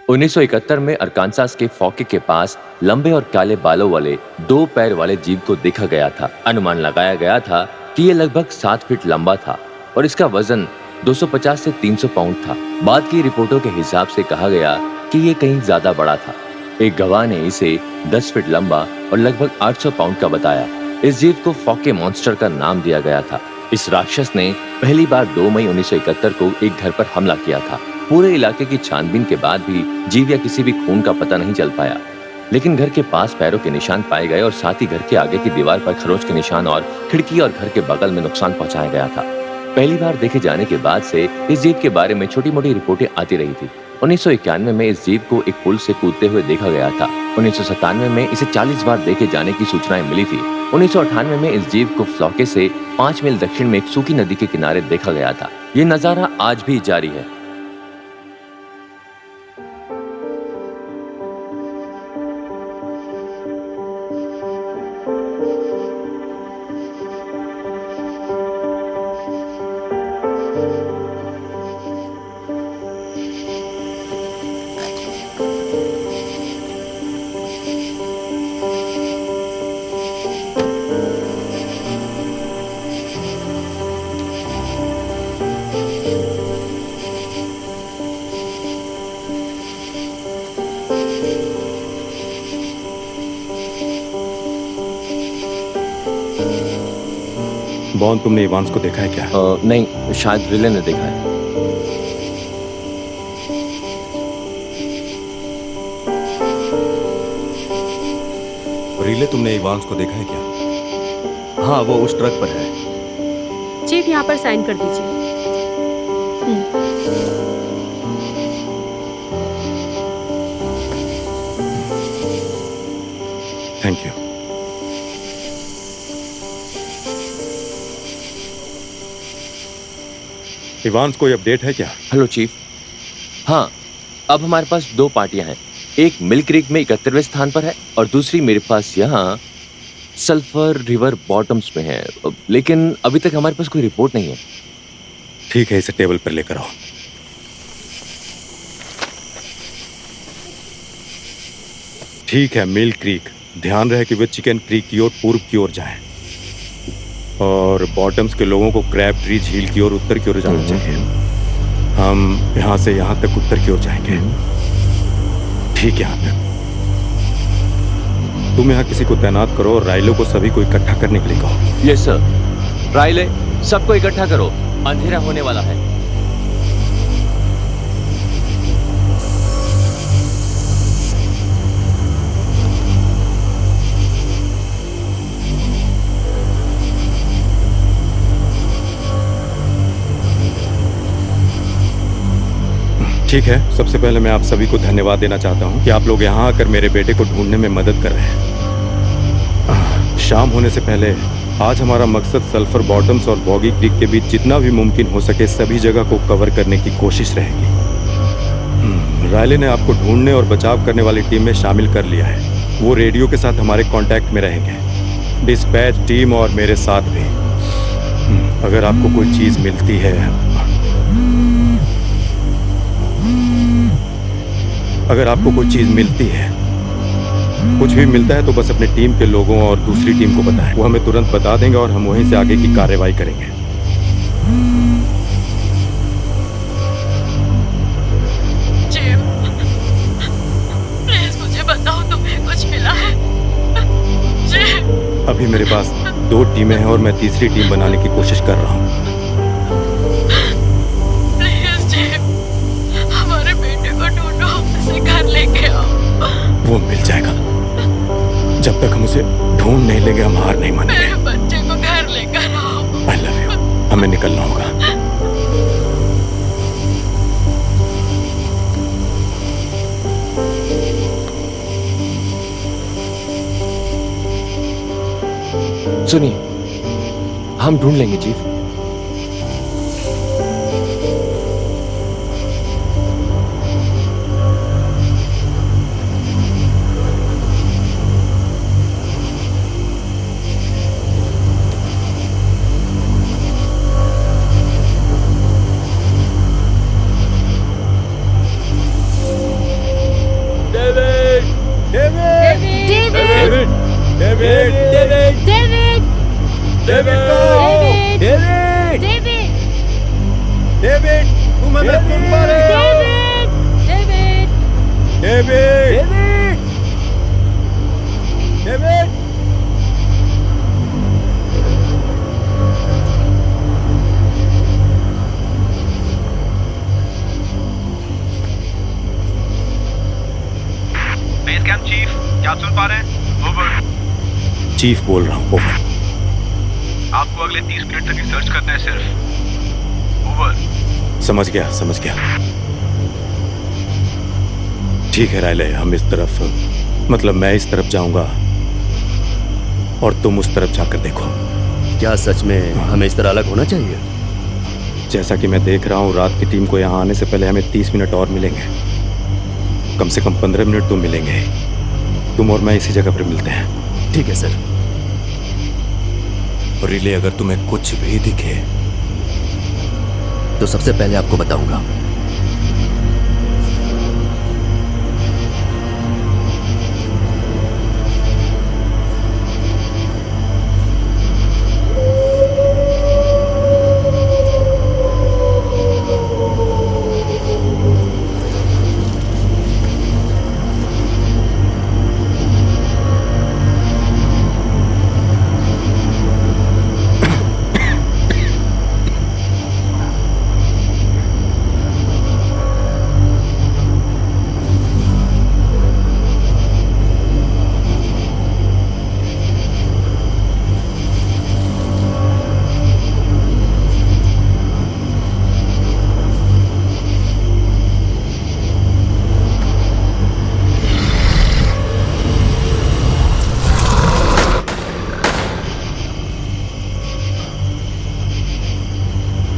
1971 में अरकानसास के फॉके के पास लंबे और काले बालों वाले 2 पैर वाले जीव को देखा गया था। अनुमान लगाया गया था कि यह लगभग 7 फीट लंबा था और इसका वजन 250 से 300 पाउंड था। बाद की रिपोर्टों के हिसाब से कहा गया कि यह कहीं ज्यादा बड़ा था। एक गवाह ने इसे 10 फीट लंबा और लगभग 800 पाउंड का बताया। इस जीव को फॉके मॉन्स्टर का नाम दिया गया था। इस राक्षस ने पहली बार 2 मई 1971 को एक घर पर हमला किया था। पूरे इलाके की छानबीन के बाद भी जीव या किसी भी खून का पता नहीं चल पाया, लेकिन घर के पास पैरों के निशान पाए गए और साथ ही घर के आगे की दीवार पर खरोंच के निशान और खिड़की और घर के बगल में नुकसान पहुंचाया गया था। पहली बार देखे जाने के बाद से इस जीव के बारे में छोटी मोटी रिपोर्टें आती रही थी। 1991 में इस जीव को एक पुल से कूदते हुए देखा गया था। 1997 में इसे 40 बार देखे जाने की सूचनाएं मिली थी। 1998 में इस जीव को फ्लॉके से 5 मील दक्षिण में एक सूखी नदी के किनारे देखा गया था। ये नजारा आज भी जारी है। बॉन, तुमने इवांस को देखा है क्या? नहीं, शायद रिले ने देखा है। रिले, तुमने इवांस को देखा है क्या? हाँ, वो उस ट्रक पर है। चीफ, यहाँ पर साइन कर दीजिए। Thank you. इवांस, कोई अपडेट है क्या? Hello chief. हाँ, अब हमारे पास 2 पार्टियां हैं। एक मिल क्रीक में 71वें स्थान पर है और दूसरी मेरे पास यहाँ सल्फर रिवर बॉटम्स में है, लेकिन अभी तक हमारे पास कोई रिपोर्ट नहीं है। ठीक है, इसे टेबल पर लेकर आओ। ठीक है, मिल क्रीक। ध्यान रहे कि वे चिकन क्रीक की ओर पूर्व की ओर जाएं और बॉटम्स के लोगों को क्रैब ट्री झील की ओर उत्तर की ओर जाना चाहिए। हम यहाँ से यहाँ तक उत्तर की ओर जाएंगे। ठीक, यहाँ तक। तुम यहाँ किसी को तैनात करो और राइलो को सभी को इकट्ठा करने के लिए कहो। Yes sir. राइले, सबको इकट्ठा करो, अंधेरा होने वाला है। ठीक है, सबसे पहले मैं आप सभी को धन्यवाद देना चाहता हूँ कि आप लोग यहाँ आकर मेरे बेटे को ढूंढने में मदद कर रहे हैं। शाम होने से पहले आज हमारा मकसद सल्फर बॉटम्स और बॉगी क्रीक के बीच जितना भी मुमकिन हो सके सभी जगह को कवर करने की कोशिश रहेगी। रायले ने आपको ढूंढने और बचाव करने वाली टीम में शामिल कर लिया है। वो रेडियो के साथ हमारे कांटेक्ट में रहेंगे, डिस्पैच टीम और मेरे साथ भी। अगर आपको कोई चीज़ मिलती है, अगर आपको कोई चीज़ मिलती है, कुछ भी मिलता है, तो बस अपने टीम के लोगों और दूसरी टीम को बताएं। वो हमें तुरंत बता देंगे और हम वहीं से आगे की कार्रवाई करेंगे। जिम, प्लीज मुझे बताओ तुम्हें कुछ मिला है? जिम। अभी मेरे पास 2 टीमें हैं और मैं तीसरी टीम बनाने की कोशिश कर रहा हूँ। प्लीज जिम, हमारे बेटे को ढूंढो, उसे घर लेके आओ। वो मिल जाएगा। जब तक हम उसे ढूंढ नहीं लेंगे हम हार नहीं मानेंगे। मेरे बच्चे को घर लेकर आओ। I love you. हमें निकलना होगा। सुनिए, हम ढूंढ लेंगे चीफ। डेविड, तुम हमें सुन पा रहे हो? David! David! David! Base camp chief, क्या आप सुन पा रहे हैं? ओवर। चीफ बोल रहा हूँ, ओवर। आपको अगले 30 मिनट तक रिसर्च करना है सिर्फ। ओवर। समझ गया, समझ गया। ठीक है रायले, हम इस तरफ, मतलब मैं इस तरफ जाऊंगा और तुम उस तरफ जाकर देखो। क्या सच में हमें इस तरह अलग होना चाहिए? जैसा कि मैं देख रहा हूँ, रात की टीम को यहाँ आने से पहले हमें 30 मिनट और मिलेंगे। कम से कम 15 मिनट तो मिलेंगे। तुम और मैं इसी जगह पर मिलते हैं। ठीक है सर। रिले, अगर तुम्हें कुछ भी दिखे तो सबसे पहले आपको बताऊंगा।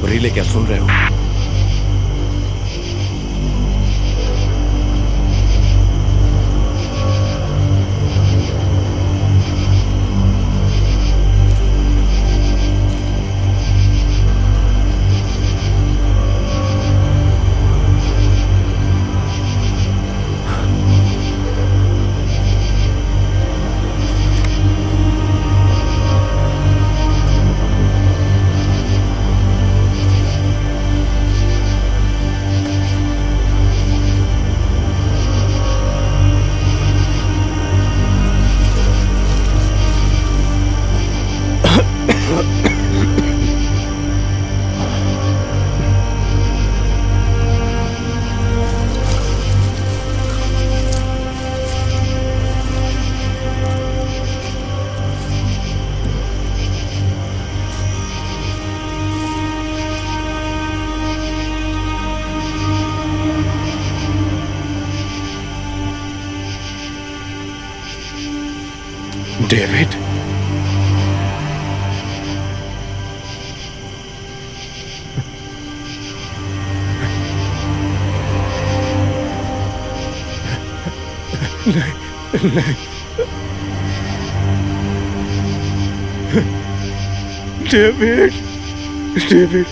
रिले, क्या सुन रहे हो? डेविड, नहीं, नहीं, David, David,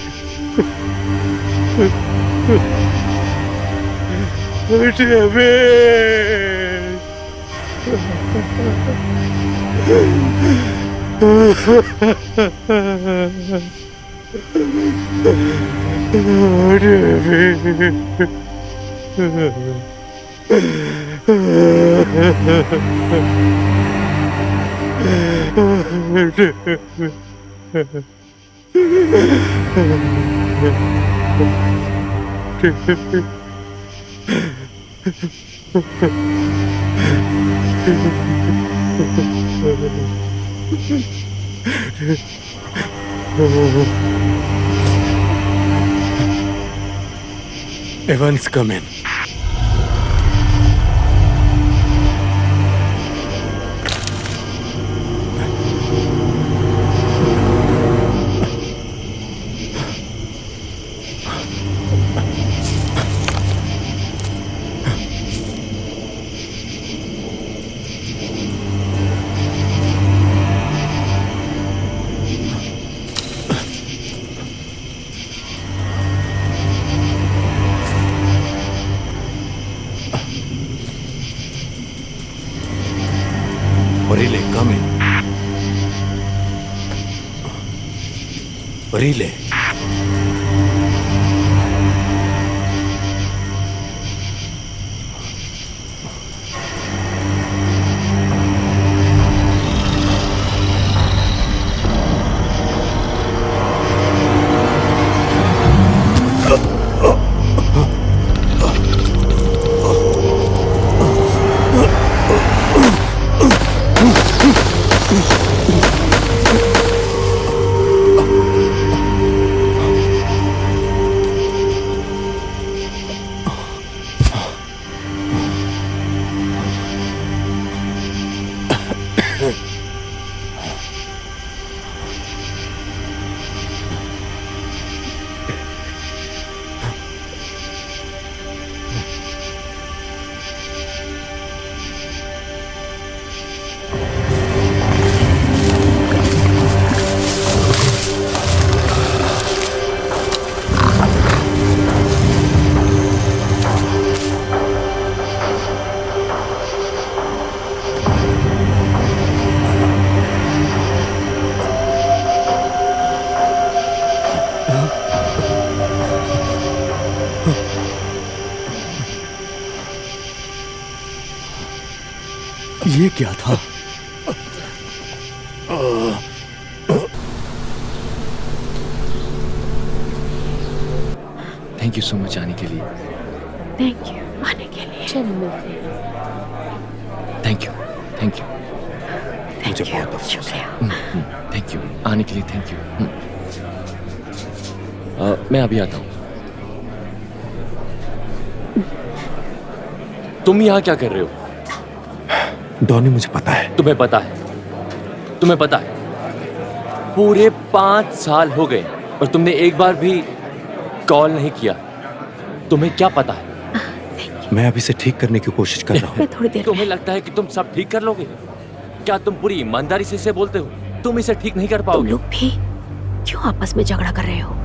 Evans, come in. Relay, come in. Relay. ये क्या था? थैंक यू सो मच आने के लिए। थैंक यू आने के लिए। चलो मिलते हैं। थैंक यू, थैंक यू, मुझे बहुत अफसोस है। शुक्रिया। थैंक यू आने के लिए, थैंक यू। मैं अभी आता हूँ। तुम यहाँ क्या कर रहे हो? डॉनी, मुझे पता है। तुम्हें पता है? तुम्हें पता है? पूरे 5 साल हो गए और तुमने एक बार भी कॉल नहीं किया। तुम्हें क्या पता है? मैं अभी से ठीक करने की कोशिश कर रहा हूँ। मैं थोड़ी देर में। तुम्हें लगता है कि तुम सब ठीक कर लोगे? क्या तुम पूरी ईमानदारी से इसे बोलते हो? तुम इसे ठीक नहीं कर तुम पाओगे। लोग भी क्यों आपस में झगड़ा कर रहे हो?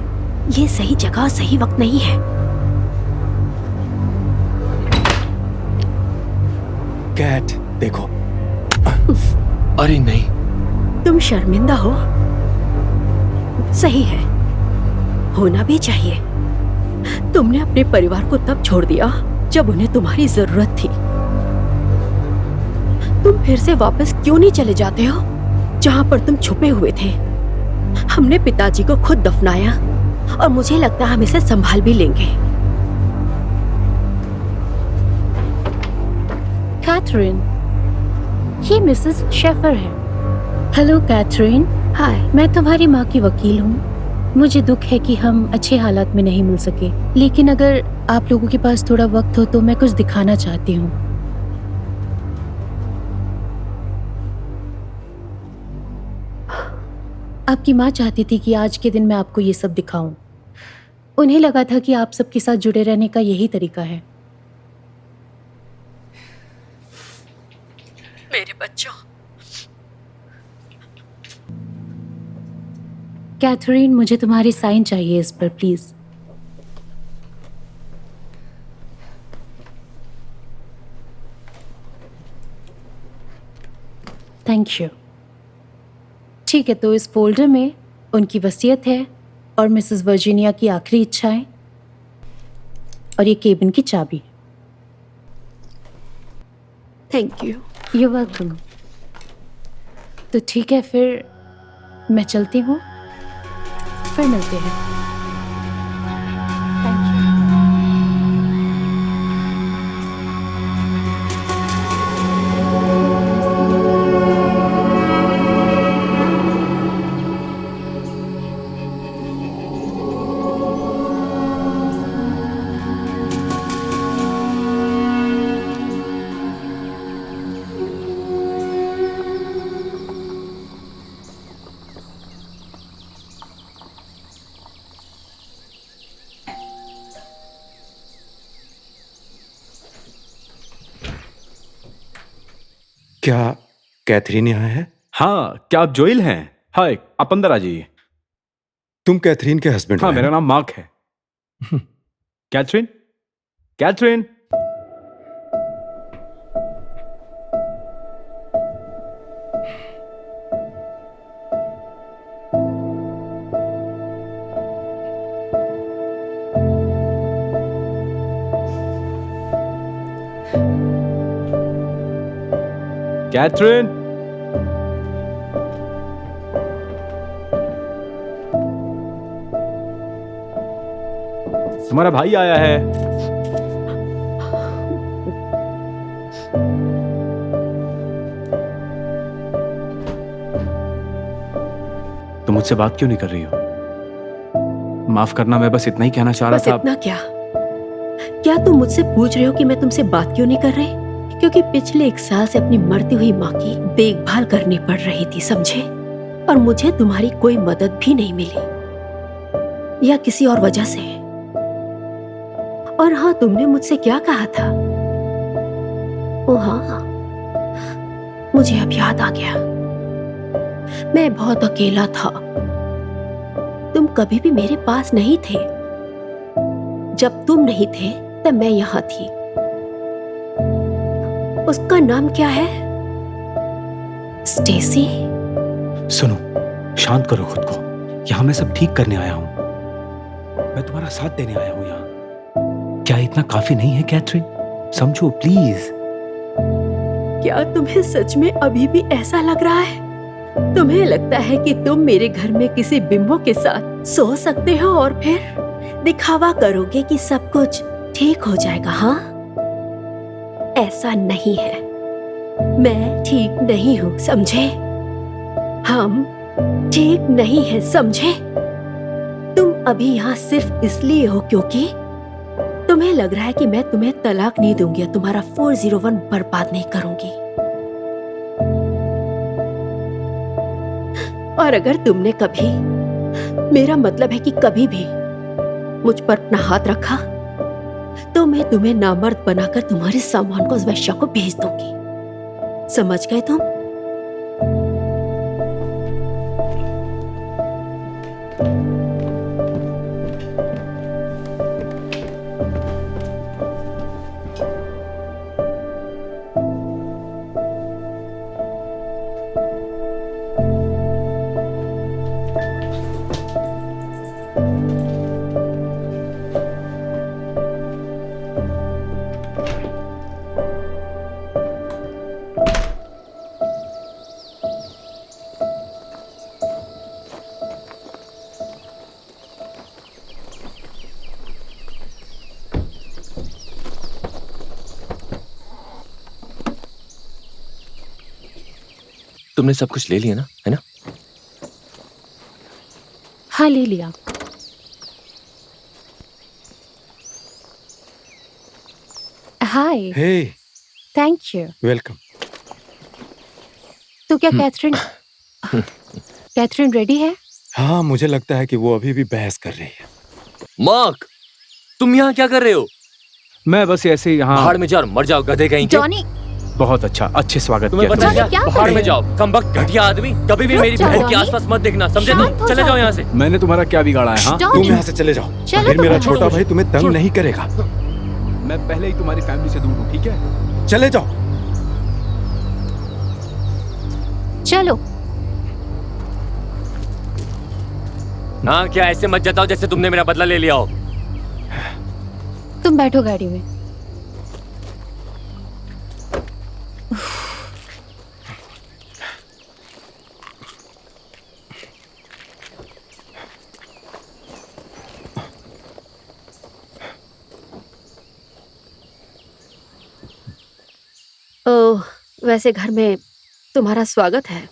ये सही जगह सही वक्त नहीं है। कैट, देखो। अरे नहीं, तुम शर्मिंदा हो। सही है, होना भी चाहिए। तुमने अपने परिवार को तब छोड़ दिया जब उन्हें तुम्हारी जरूरत थी। तुम फिर से वापस क्यों नहीं चले जाते हो जहां पर तुम छुपे हुए थे? हमने पिताजी को खुद दफनाया और मुझे लगता है हम इसे संभाल भी लेंगे। कैथरीन, ये मिसेस शेफर है। हेलो कैथरीन, हाय। मैं तुम्हारी माँ की वकील हूँ। मुझे दुख है कि हम अच्छे हालात में नहीं मिल सके, लेकिन अगर आप लोगों के पास थोड़ा वक्त हो तो मैं कुछ दिखाना चाहती हूँ। आपकी माँ चाहती थी कि आज के दिन मैं आपको ये सब दिखाऊं। उन्हें लगा था कि आप सबके साथ जुड़े रहने का यही तरीका है। मेरे बच्चों, कैथरीन, मुझे तुम्हारी साइन चाहिए इस पर, प्लीज। Thank you. ठीक है, तो इस फोल्डर में उनकी वसीयत है और मिसेस वर्जीनिया की आखिरी इच्छाएं और ये केबिन की चाबी। Thank you. You welcome. तो ठीक है, फिर मैं चलती हूँ, फिर मिलते हैं। Thank you. क्या कैथरीन यहाँ है? हाँ, क्या आप जोइल हैं? हाय, आप अंदर आ जाइए। तुम कैथरीन के हस्बैंड हाँ, हो, है मेरा ना? नाम मार्क है। Catherine, Catherine. कैथरीन, तुम्हारा भाई आया है। तुम मुझसे बात क्यों नहीं कर रही हो? माफ करना, मैं बस इतना ही कहना चाह बस रहा था। इतना क्या? क्या तुम मुझसे पूछ रहे हो कि मैं तुमसे बात क्यों नहीं कर रही? क्योंकि पिछले 1 साल से अपनी मरती हुई माँ की देखभाल करनी पड़ रही थी, समझे? और मुझे तुम्हारी कोई मदद भी नहीं मिली, या किसी और वजह से। और हाँ, तुमने मुझसे क्या कहा था? ओ हाँ, मुझे अब याद आ गया। मैं बहुत अकेला था। तुम कभी भी मेरे पास नहीं थे। जब तुम नहीं थे तब मैं यहां थी। उसका नाम क्या है? स्टेसी। सुनो, शांत करो खुद को। यहां मैं सब ठीक करने आया हूं। मैं तुम्हारा साथ देने आया हूं यहाँ। क्या इतना काफी नहीं है कैथरीन? समझो प्लीज। क्या तुम्हें सच में अभी भी ऐसा लग रहा है? तुम्हें लगता है कि तुम मेरे घर में किसी बिंबो के साथ सो सकते हो और फिर दिखावा करोगे कि सब कुछ ठीक हो जाएगा? हाँ, ऐसा नहीं है। मैं ठीक नहीं हूँ, समझे? हम ठीक नहीं है, समझे? तुम अभी यहाँ सिर्फ इसलिए हो क्योंकि तुम्हें लग रहा है कि मैं तुम्हें तलाक नहीं दूंगी या तुम्हारा 401 बर्बाद नहीं करूंगी। और अगर तुमने कभी, मेरा मतलब है कि कभी भी मुझ पर अपना हाथ रखा तो मैं तुम्हें नामर्द बनाकर तुम्हारे सामान को उस वैश्या को भेज दूंगी। समझ गए तुम? तुमने सब कुछ ले लिया ना, है ना? हाँ, ले लिया। हाय, हे, थैंक यू। वेलकम। तो क्या कैथरीन कैथरीन रेडी है? हाँ, मुझे लगता है कि वो अभी भी बहस कर रही है। मार्क, तुम यहाँ क्या कर रहे हो? मैं बस ऐसे ही यहाँ। पहाड़ में जाओ और मर जाओ, गधे कहीं के। जॉनी, बहुत अच्छा, अच्छे स्वागत तुम्हें किया पता है तुमने। क्या? क्या कर पहाड़ रहे में हो? जाओ, कमबख्त घटिया आदमी। कभी भी रुक मेरी जाओ, बहन के जॉनी। आसपास मत देखना, समझे? शांत तुम हो चले जाओ। जाओ यहाँ से। मैंने तुम्हारा क्या बिगाड़ा है? हाँ, तुम जॉनी, यहाँ से चले जाओ, चलो फिर तुम मेरा यहाँ छोटा से। भाई तुम्हें तंग नहीं करेगा। मैं पहले ही तुम्हारी फैमिली से दूर हूँ, ठीक है? चले जाओ। चलो। हाँ, क्या ऐसे मत जताओ जैसे तुमने मेरा बदला ले लिया हो। तुम बैठो गाड़ी में। ओह, वैसे घर में तुम्हारा स्वागत है।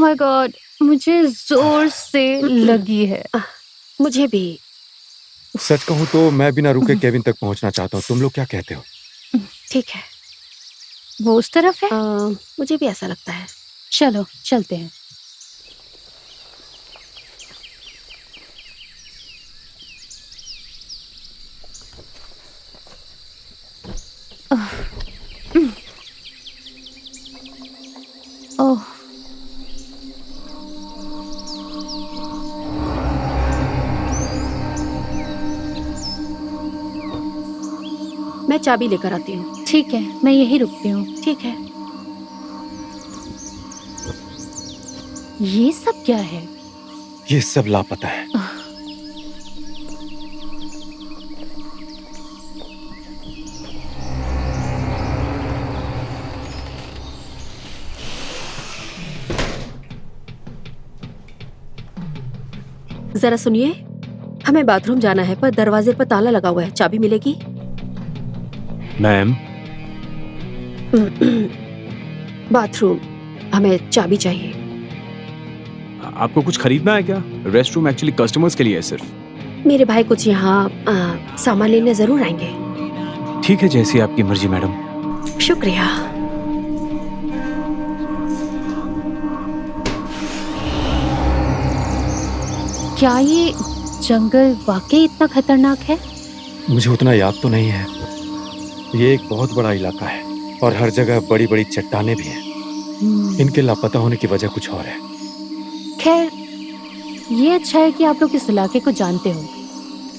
माय गॉड, मुझे जोर से लगी है। मुझे भी। सच कहूं तो मैं बिना रुके केविन तक पहुंचना चाहता हूँ। तुम लोग क्या कहते हो? ठीक है। वो उस तरफ है। मुझे भी ऐसा लगता है। चलो चलते हैं। ओह, मैं चाबी लेकर आती हूँ। ठीक है, मैं यही रुकती हूँ। ठीक है। ये सब क्या है? ये सब लापता है। जरा सुनिए, हमें बाथरूम जाना है पर दरवाजे पर ताला लगा हुआ है। चाबी मिलेगी? मैम, बाथरूम, हमें चाबी चाहिए। आपको कुछ खरीदना है क्या? रेस्ट रूम एक्चुअली कस्टमर्स के लिए है सिर्फ। मेरे भाई कुछ यहाँ सामान लेने जरूर आएंगे। ठीक है, जैसी आपकी मर्जी मैडम। शुक्रिया। क्या ये जंगल वाकई इतना खतरनाक है? मुझे उतना याद तो नहीं है। ये एक बहुत बड़ा इलाका है और हर जगह बड़ी बड़ी चट्टानें भी हैं। इनके लापता होने की वजह कुछ और है। खैर, ये अच्छा है कि आप लोग इस इलाके को जानते हो।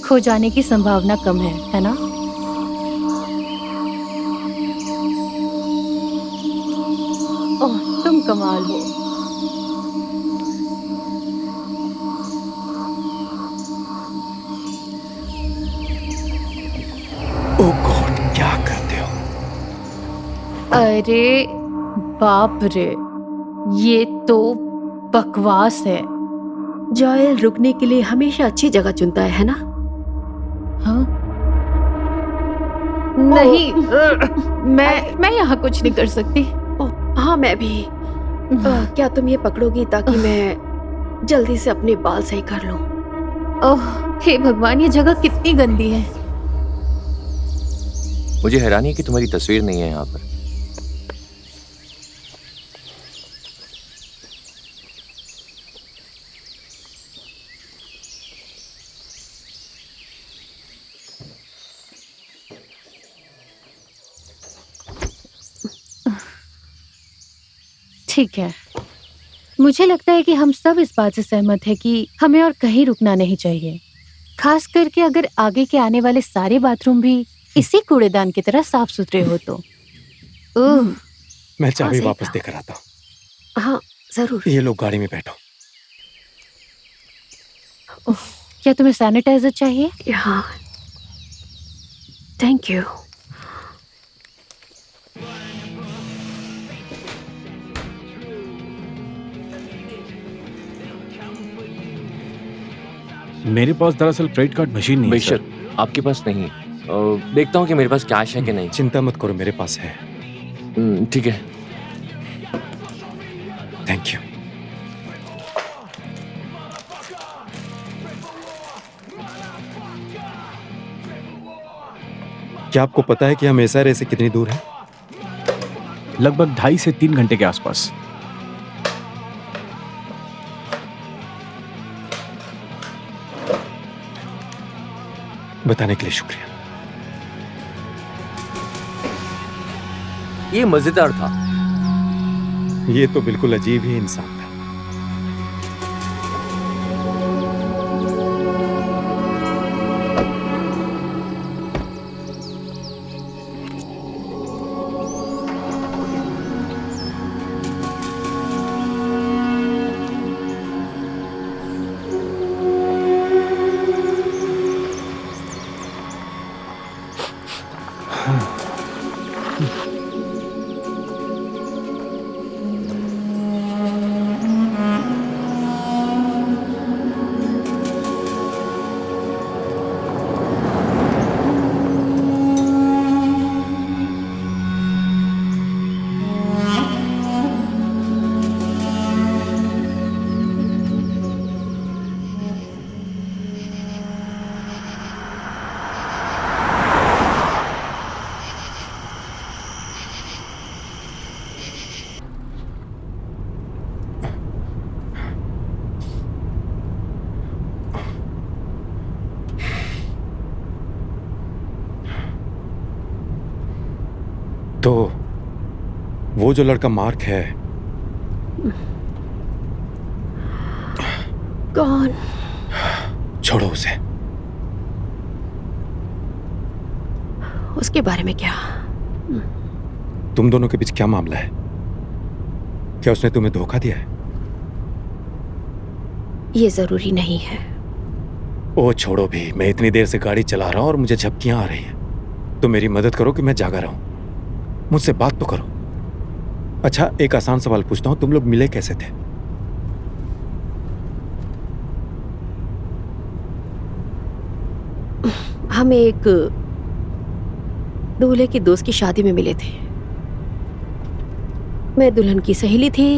खो जाने की संभावना कम है ना? ओह, तुम कमाल हो। ओह गॉड, क्या करते हो? अरे बाप रे, ये तो बकवास है। जॉयल रुकने के लिए हमेशा अच्छी जगह चुनता है ना? हाँ? नहीं, मैं यहाँ कुछ नहीं कर सकती। हाँ, मैं भी। क्या तुम ये पकड़ोगी ताकि मैं जल्दी से अपने बाल सही कर लूं? ओह, हे भगवान, ये जगह कितनी गंदी है। मुझे हैरानी है कि तुम्हारी तस्वीर नहीं है यहाँ पर। ठीक है, मुझे लगता है कि हम सब इस बात से सहमत हैं कि हमें और कहीं रुकना नहीं चाहिए, खास करके अगर आगे के आने वाले सारे बाथरूम भी इसी कूड़ेदान की तरह साफ सुथरे हो तो। ओह, मैं चाबी सही वापस कहा। देकर आता हूँ। हाँ, जरूर। ये लोग गाड़ी में बैठो। क्या तुम्हें सैनिटाइजर चाहिए? हाँ, थैंक यू। मेरे पास दरअसल क्रेडिट कार्ड मशीन नहीं है सर। बेशक आपके पास नहीं है। देखता हूँ कि मेरे पास कैश है कि नहीं। चिंता मत करो, मेरे पास है। ठीक है। Thank you. क्या आपको पता है कि हम एसआरए से कितनी दूर है? लगभग 2.5 से 3 घंटे के आसपास। बताने के लिए शुक्रिया। ये मजेदार था। ये तो बिल्कुल अजीब ही इंसान था। तो वो जो लड़का मार्क है, कौन? छोड़ो उसे। उसके बारे में क्या? तुम दोनों के बीच क्या मामला है? क्या उसने तुम्हें धोखा दिया है? ये जरूरी नहीं है। ओ छोड़ो भी, मैं इतनी देर से गाड़ी चला रहा हूं और मुझे झपकियां आ रही हैं। तो मेरी मदद करो कि मैं जागा रहूं। मुझसे बात तो करो। अच्छा, एक आसान सवाल पूछता हूं, तुम लोग मिले कैसे थे? हम एक दूल्हे की दोस्त की शादी में मिले थे। मैं दुल्हन की सहेली थी,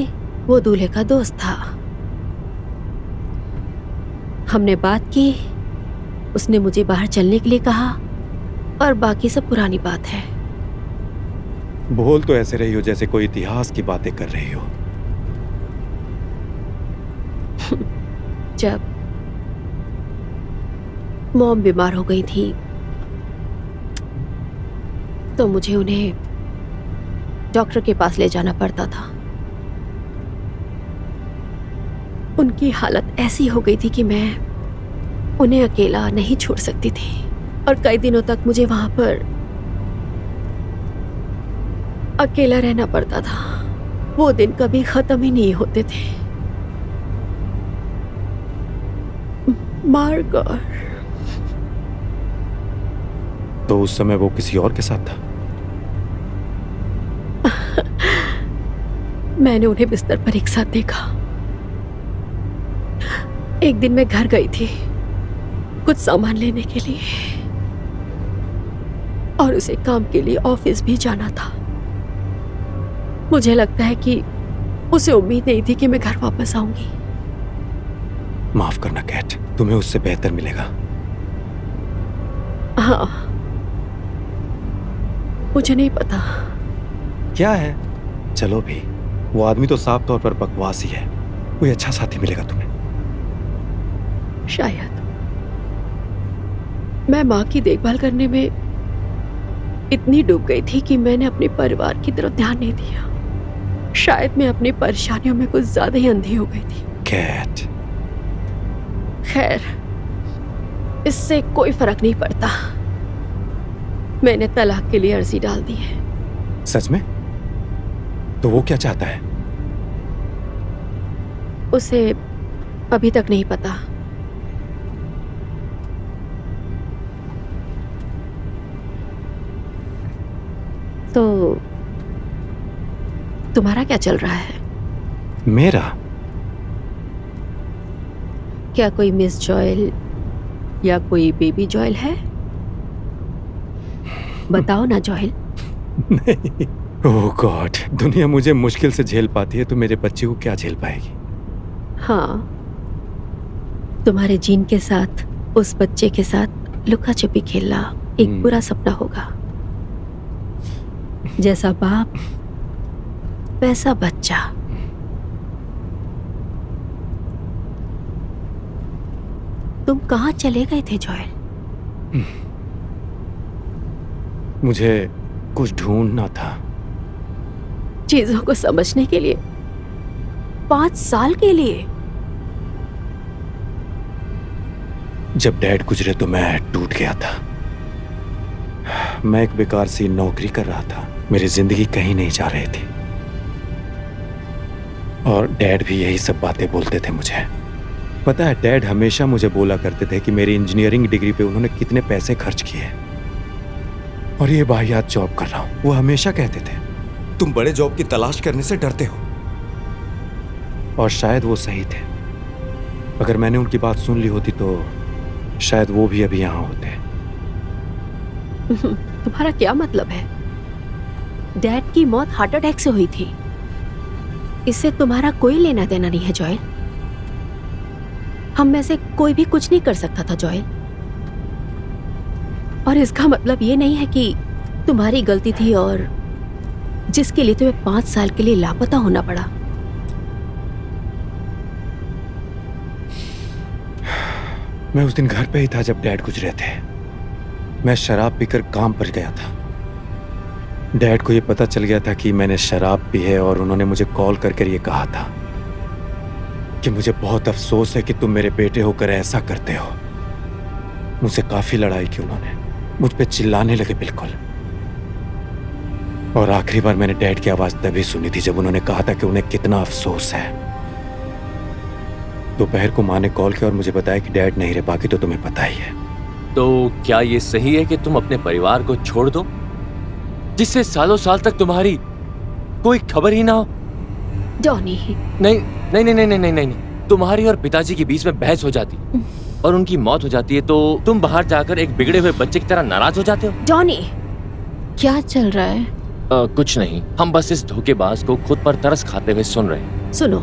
वो दूल्हे का दोस्त था। हमने बात की, उसने मुझे बाहर चलने के लिए कहा और बाकी सब पुरानी बात है। बोल तो ऐसे रही हो जैसे कोई इतिहास की बातें कर रही हो। जब मॉम बीमार हो गई थी तो मुझे उन्हें डॉक्टर के पास ले जाना पड़ता था। उनकी हालत ऐसी हो गई थी कि मैं उन्हें अकेला नहीं छोड़ सकती थी और कई दिनों तक मुझे वहां पर अकेला रहना पड़ता था। वो दिन कभी खत्म ही नहीं होते थे। मार्गरेट। तो उस समय वो किसी और के साथ था? मैंने उन्हें बिस्तर पर एक साथ देखा। एक दिन मैं घर गई थी कुछ सामान लेने के लिए और उसे काम के लिए ऑफिस भी जाना था। मुझे लगता है कि उसे उम्मीद नहीं थी कि मैं घर वापस आऊंगी। माफ करना कैट, तुम्हें उससे बेहतर मिलेगा। हाँ, मुझे नहीं पता। क्या है? चलो भी, वो आदमी तो साफ तौर पर बकवास ही है। कोई अच्छा साथी मिलेगा तुम्हें। शायद मैं माँ की देखभाल करने में इतनी डूब गई थी कि मैंने अपने परिवार की तरफ ध्यान नहीं दिया। शायद मैं अपनी परेशानियों में कुछ ज्यादा ही अंधी हो गई थी। कैट, खैर, इससे कोई फर्क नहीं पड़ता। मैंने तलाक के लिए अर्जी डाल दी है। सच में? तो वो क्या चाहता है? उसे अभी तक नहीं पता। तो तुम्हारा क्या चल रहा है? मेरा? क्या कोई मिस जॉयल या कोई बेबी जॉयल है? बताओ ना जॉयल। नहीं। ओह गॉड, दुनिया मुझे मुश्किल से झेल पाती है तो मेरे बच्चे को क्या झेल पाएगी? हाँ, तुम्हारे जीन के साथ उस बच्चे के साथ लुका छुपी खेलना एक बुरा सपना होगा। जैसा बाप वैसा बच्चा। तुम कहाँ चले गए थे जॉयल? मुझे कुछ ढूंढना था। चीजों को समझने के लिए 5 साल के लिए? जब डैड गुजरे तो मैं टूट गया था। मैं एक बेकार सी नौकरी कर रहा था। मेरी जिंदगी कहीं नहीं जा रही थी और डैड भी यही सब बातें बोलते थे मुझे। पता है, डैड हमेशा मुझे बोला करते थे कि मेरी इंजीनियरिंग डिग्री पे उन्होंने कितने पैसे खर्च किए और ये वाहियात जॉब कर रहा हूं। वो हमेशा कहते थे तुम बड़े जॉब की तलाश करने से डरते हो। और शायद वो सही थे। अगर मैंने उनकी बात सुन ली होती तो शायद वो भी अभी यहां होते। तुम्हारा क्या मतलब है? डैड की मौत हार्ट अटैक से हुई थी। इससे तुम्हारा कोई लेना देना नहीं है जॉयल। हम में से कोई भी कुछ नहीं कर सकता था जॉयल। और इसका मतलब ये नहीं है कि तुम्हारी गलती थी और जिसके लिए तुम्हें 5 साल के लिए लापता होना पड़ा। मैं उस दिन घर पे ही था जब डैड गुजरे थे। मैं शराब पीकर काम पर गया था। डैड को ये पता चल गया था कि मैंने शराब पी है और उन्होंने मुझे कॉल कर ये कहा था कि मुझे बहुत अफसोस है कि तुम मेरे बेटे होकर ऐसा करते हो। मुझसे काफी लड़ाई की उन्होंने, मुझ पे चिल्लाने लगे बिल्कुल। और आखिरी बार मैंने डैड की आवाज तभी सुनी थी जब उन्होंने कहा था कि उन्हें कितना अफसोस है। दोपहर को माँ ने कॉल किया और मुझे बताया कि डैड नहीं रह पाकी, तो तुम्हें पता ही है। तो क्या ये सही है कि तुम अपने परिवार को छोड़ दो, जिससे सालों साल तक तुम्हारी कोई खबर ही ना हो? जॉनी, नहीं नहीं नहीं नहीं नहीं नहीं नहीं, तुम्हारी और पिताजी के बीच में बहस हो जाती और उनकी मौत हो जाती है तो तुम बाहर जाकर एक बिगड़े हुए बच्चे की तरह नाराज हो जाते हो। जॉनी, क्या चल रहा है? कुछ नहीं, हम बस इस धोखेबाज को खुद पर तरस खाते हुए सुन रहे हैं। सुनो,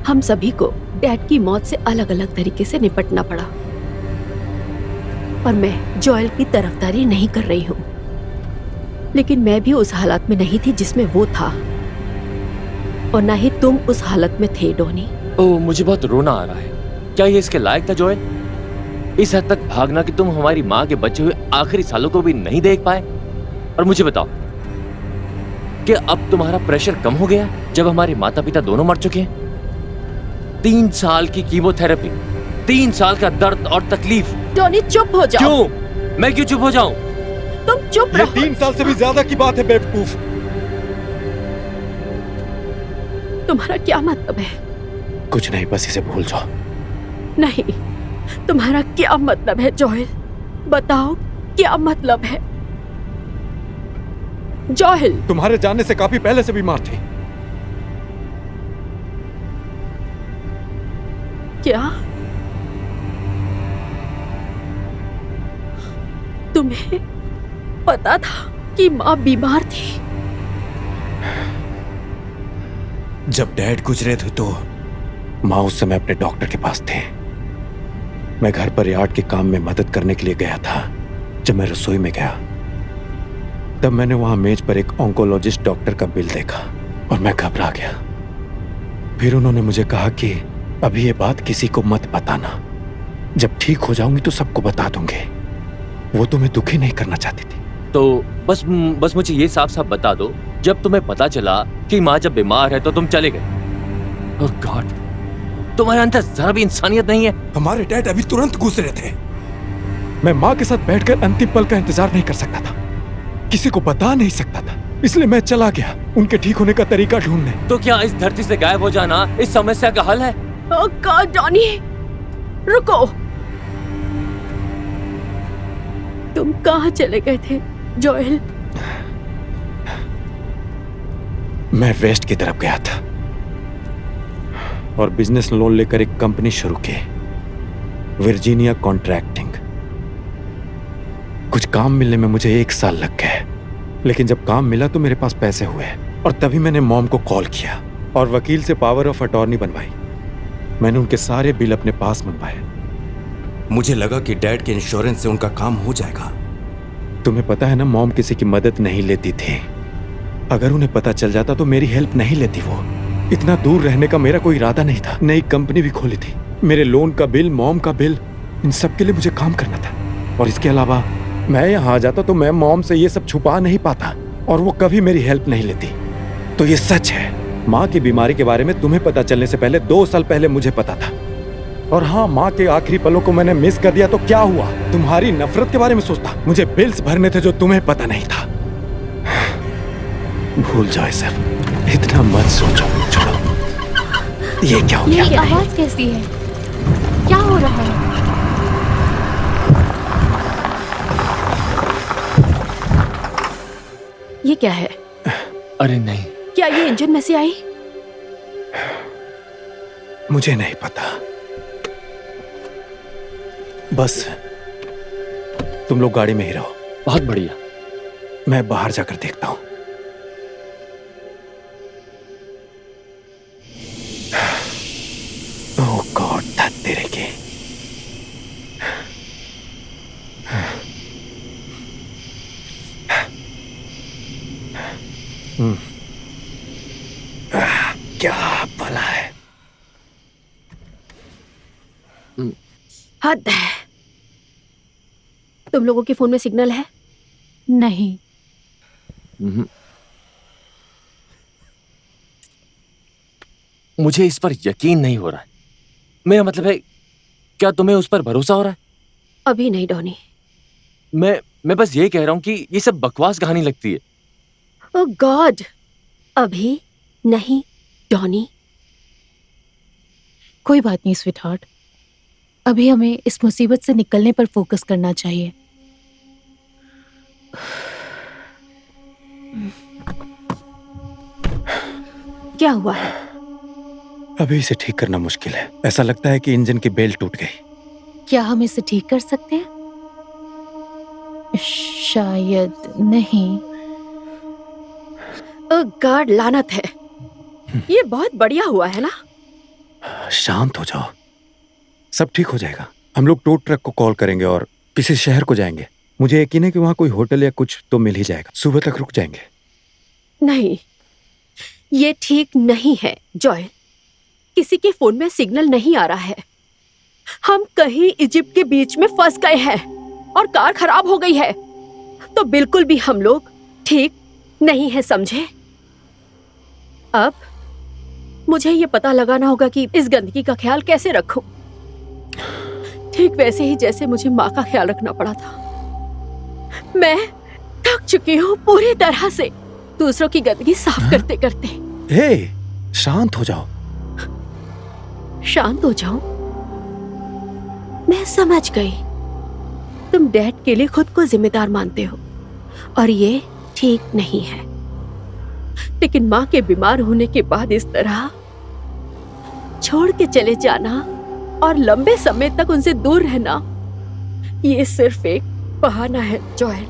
हम सभी को डैड की मौत से अलग अलग तरीके से निपटना पड़ा और मैं जॉयल की तरफदारी नहीं कर रही हूँ, लेकिन मैं भी उस हालत में नहीं थी जिसमें वो था और ना ही तुम उस हालत में थे डॉनी। ओह, मुझे बहुत रोना आ रहा है। क्या ये इसके लायक था जोएल? इस हद तक भागना कि तुम हमारी माँ के बचे हुए आखिरी सालों को भी नहीं देख पाए? और मुझे बताओ कि अब तुम्हारा प्रेशर कम हो गया जब हमारे माता पिता दोनों मर चुके हैं? 3 साल की कीमोथेरेपी, 3 साल का दर्द और तकलीफ। डॉनी चुप हो जाओ। क्यों? मैं क्यों चुप हो जाऊं? तुम चुप ये रहो। 3 साल से भी ज्यादा की बात है बेवकूफ। तुम्हारा क्या मतलब है? कुछ नहीं, बस इसे भूल जाओ। नहीं, तुम्हारा क्या मतलब है जॉयल? बताओ क्या मतलब है? जॉयल, तुम्हारे जानने से काफी पहले से बीमार थी। क्या तुम्हें पता था कि माँ बीमार थी? जब डैड गुजरे थे तो माँ उस समय अपने डॉक्टर के पास थे। मैं घर पर यार्ड के काम में मदद करने के लिए गया था। जब मैं रसोई में गया तब मैंने वहां मेज पर एक ऑन्कोलॉजिस्ट डॉक्टर का बिल देखा और मैं घबरा गया। फिर उन्होंने मुझे कहा कि अभी ये बात किसी को मत बताना, जब ठीक हो जाऊंगी तो सबको बता दूंगी। वो तुम्हें दुखी नहीं करना चाहती थी। तो बस मुझे ये साफ साफ बता दो, जब तुम्हें पता चला कि माँ जब बीमार है तो तुम चले गए। ओह गॉड, तुम्हारे अंदर जरा भी इंसानियत नहीं है। हमारे डैड अभी तुरंत गुजरे थे। मैं माँ के साथ बैठकर अंतिम पल का इंतजार नहीं कर सकता था, किसी को बता नहीं सकता था, इसलिए मैं चला गया उनके ठीक होने का तरीका ढूंढने। तो क्या इस धरती से गायब हो जाना इस समस्या का हल है? ओह गॉड डॉनी, रुको। तुम कहाँ चले गए थे जॉयल? मैं वेस्ट की तरफ गया था और बिजनेस लोन लेकर एक कंपनी शुरू की, वर्जीनिया कॉन्ट्रैक्टिंग। कुछ काम मिलने में मुझे 1 साल लग गए, लेकिन जब काम मिला तो मेरे पास पैसे हुए और तभी मैंने मॉम को कॉल किया और वकील से पावर ऑफ अटॉर्नी बनवाई। मैंने उनके सारे बिल अपने पास मंगवाए। मुझे लगा कि डैड के इंश्योरेंस से उनका काम हो जाएगा। तुम्हें पता है ना, मॉम किसी की मदद नहीं लेती थी। अगर उन्हें पता चल जाता तो मेरी हेल्प नहीं लेती वो। इतना दूर रहने का मेरा कोई इरादा नहीं था। नई कंपनी भी खोली थी, मेरे लोन का बिल, मॉम का बिल, इन सब के लिए मुझे काम करना था। और इसके अलावा मैं यहाँ आ जाता तो मैं मॉम से ये सब छुपा नहीं पाता और वो कभी मेरी हेल्प नहीं लेती। तो ये सच है, माँ की बीमारी के बारे में तुम्हें पता चलने से पहले 2 साल पहले मुझे पता था। और हाँ, माँ के आखिरी पलों को मैंने मिस कर दिया तो क्या हुआ? तुम्हारी नफरत के बारे में सोचता। मुझे बिल्स भरने थे जो तुम्हें पता नहीं था। भूल जाओ सब, इतना मत सोचो, छोड़ो। ये क्या हो गया? ये आवाज कैसी है? क्या हो रहा है? ये क्या है? अरे नहीं, क्या ये इंजन में से आई? मुझे नहीं पता। बस तुम लोग गाड़ी में ही रहो। बहुत बढ़िया। मैं बाहर जाकर देखता हूं। ओह गॉड, धत तेरे के। क्या भला है? हद है। तुम लोगों के फोन में सिग्नल है? नहीं। मुझे इस पर यकीन नहीं हो रहा है। मेरा मतलब है, क्या तुम्हें उस पर भरोसा हो रहा है? अभी नहीं डॉनी। मैं बस ये कह रहा हूं कि ये सब बकवास कहानी लगती है। ओह गॉड, अभी नहीं डॉनी। कोई बात नहीं स्वीट हार्ट, अभी हमें इस मुसीबत से निकलने पर फोकस करना चाहिए। क्या हुआ है? अभी इसे ठीक करना मुश्किल है। ऐसा लगता है कि इंजन की बेल्ट टूट गई। क्या हम इसे ठीक कर सकते हैं? शायद नहीं। ओह गॉड, लानत है। ये बहुत बढ़िया हुआ है ना? शांत हो जाओ, सब ठीक हो जाएगा। हम लोग टो ट्रक को कॉल करेंगे और किसी शहर को जाएंगे। मुझे यकीन है कि वहां कोई होटल या कुछ तो मिल ही जाएगा। सुबह तक रुक जाएंगे। नहीं, ये ठीक नहीं है जॉयल। किसी के फोन में सिग्नल नहीं आ रहा है। हम कहीं इजिप्ट के बीच में फंस गए हैं और कार खराब हो गई है। तो बिल्कुल भी हम लोग ठीक नहीं है, समझे? अब मुझे ये पता लगाना होगा कि इस गंदगी का ख्याल कैसे रखूं, ठीक वैसे ही जैसे मुझे माँ का ख्याल रखना पड़ा था। मैं थक चुकी हूँ पूरी तरह से दूसरों की गंदगी साफ करते करते। हे, शांत हो जाओ। शांत हो जाऊं? मैं समझ गई, तुम डैड के लिए खुद को जिम्मेदार मानते हो और ये ठीक नहीं है। लेकिन माँ के बीमार होने के बाद इस तरह छोड़ के चले जाना और लंबे समय तक उनसे दूर रहना, ये सिर्फ एक बहाना है जॉयल।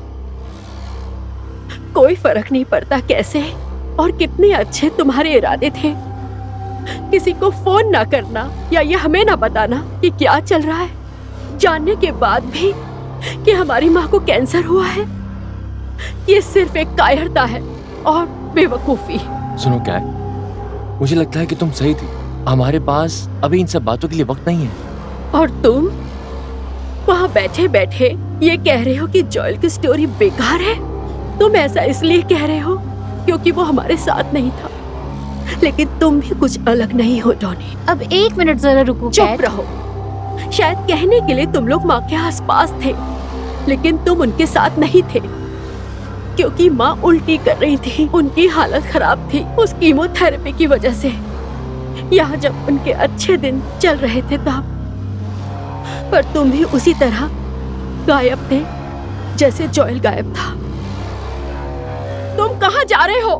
कोई फर्क नहीं पड़ता कैसे और कितने अच्छे तुम्हारे इरादे थे। किसी को फोन ना करना या ये हमें ना बताना कि क्या चल रहा है, जानने के बाद भी कि हमारी माँ को कैंसर हुआ है, ये सिर्फ एक कायरता है और बेवकूफी। सुनो क्या है, मुझे लगता है कि तुम सही थी। हमारे पास अभी इन सब बातों के लिए वक्त नहीं है। और तुम वहाँ बैठे बैठे ये कह रहे हो कि जॉयल की स्टोरी बेकार है। तुम ऐसा इसलिए कह रहे हो क्योंकि वो हमारे साथ नहीं था। लेकिन तुम भी कुछ अलग नहीं हो डॉनी। अब 1 मिनट जरा रुको। चुप रहो। शायद कहने के लिए तुम लोग माँ के आसपास थे, लेकिन तुम उनके साथ नहीं थे क्योंकि माँ उल्टी कर रही थी। उनकी हालत खराब थी उस कीमोथेरेपी की वजह से। यहाँ जब उनके अच्छे दिन चल रहे थे तब, पर तुम भी उसी तरह गायब थे जैसे जॉयल गायब था। तुम कहाँ जा रहे हो?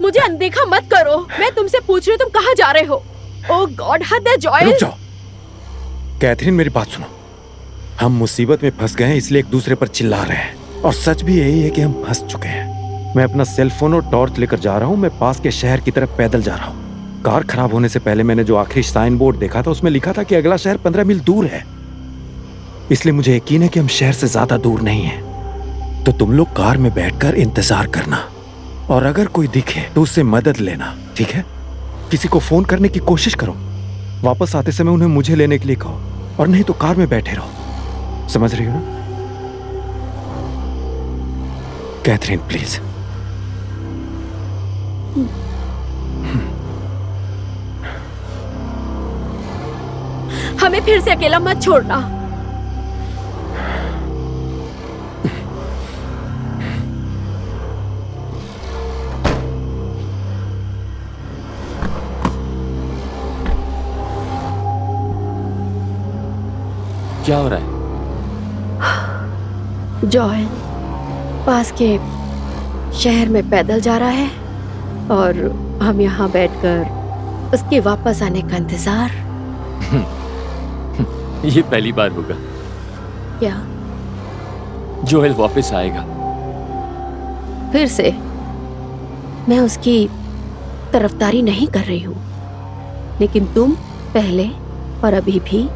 मुझे अनदेखा मत करो। मैं तुमसे पूछ रही हूँ, तुम कहाँ जा रहे हो? ओह गॉड, हद है जॉयल। रुक जाओ कैथरीन, मेरी बात सुनो। हम मुसीबत में फंस गए हैं इसलिए एक दूसरे पर चिल्ला रहे हैं, और सच भी यही है कि हम फंस चुके हैं। मैं अपना सेल फोन और टॉर्च लेकर जा रहा हूँ। मैं पास के शहर की तरफ पैदल जा रहा हूँ। कार खराब होने से पहले मैंने जो आखिरी साइन बोर्ड देखा था उसमें लिखा था कि अगला शहर 15 मील दूर है। इसलिए मुझे यकीन है कि हम शहर से ज्यादा दूर नहीं हैं। तो तुम लोग कार में बैठकर इंतजार करना, और अगर कोई दिखे तो उससे मदद लेना, ठीक है? किसी को फोन करने की कोशिश करो। वापस आते समय उन्हें मुझे लेने के लिए कहो, और नहीं तो कार में बैठे रहो। समझ रही हो ना कैथरीन? प्लीज। हमें फिर से अकेला मत छोड़ना। क्या हो रहा है? जॉयल पास के शहर में पैदल जा रहा है और हम यहाँ बैठकर उसके वापस आने का इंतजार। ये पहली बार होगा। क्या? जोएल वापस आएगा फिर से? मैं उसकी तरफदारी नहीं कर रही हूँ, लेकिन तुम पहले और अभी भी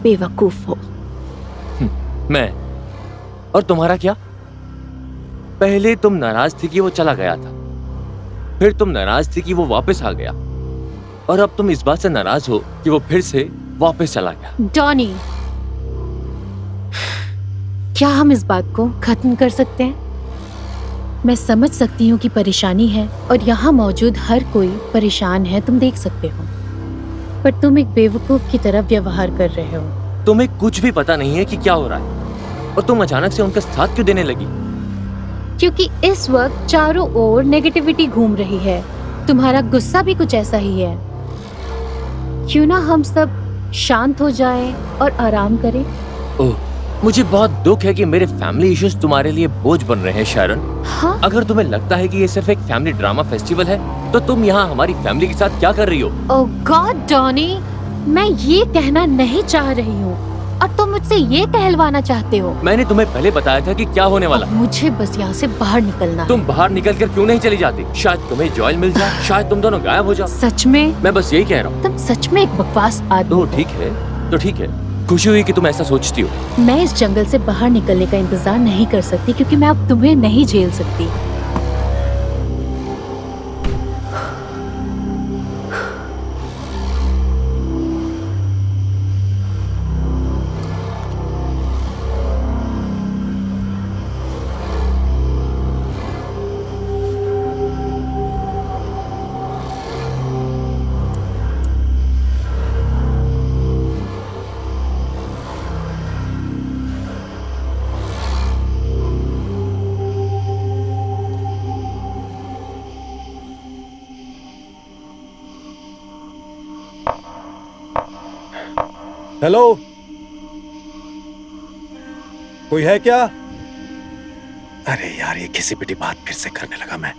बेवकूफ हो। मैं? और तुम्हारा क्या? पहले तुम नाराज थी कि वो चला गया था, फिर तुम नाराज थी कि वो वापस आ गया, और अब तुम इस बात से नाराज हो कि वो फिर से वापस चला गया। डॉनी, क्या हम इस बात को खत्म कर सकते हैं? मैं समझ सकती हूँ कि परेशानी है और यहाँ मौजूद हर कोई परेशान है, तुम देख सकते हो, पर तुम एक बेवकूफ की तरह व्यवहार कर रहे हो। तुम्हें कुछ भी पता नहीं है कि क्या हो रहा है और तुम अचानक से उनका साथ क्यों देने लगी? क्योंकि इस वक्त चारों ओर नेगेटिविटी घूम रही है, तुम्हारा गुस्सा भी कुछ ऐसा ही है। क्यों ना हम सब शांत हो जाएं और आराम करें? ओह, मुझे बहुत दुख है कि मेरे फैमिली इश्यूज तुम्हारे लिए बोझ बन रहे हैं शारन। हाँ? अगर तुम्हें लगता है कि ये सिर्फ एक फैमिली ड्रामा फेस्टिवल है तो तुम यहाँ हमारी फैमिली के साथ क्या कर रही हो? ओह गॉड डॉनी, मैं ये कहना नहीं चाह रही हूँ और तुम मुझसे ये कहलवाना चाहते हो। मैंने तुम्हें पहले बताया था कि क्या होने वाला। मुझे बस यहाँ से बाहर निकलना है। तुम बाहर निकल कर क्यों नहीं चली जाती? शायद तुम्हें जॉयल मिल जाए, शायद तुम दोनों गायब हो जाओ। सच में? मैं बस यही कह रहा हूँ। तुम सच में एक बकवास आदमी तो हो। ठीक है, खुशी हुई कि तुम ऐसा सोचती हो। मैं इस जंगल से बाहर निकलने का इंतजार नहीं कर सकती क्योंकि मैं अब तुम्हें नहीं झेल सकती। हेलो, कोई है क्या? अरे यार, ये किसी पिटी बात फिर से करने लगा मैं।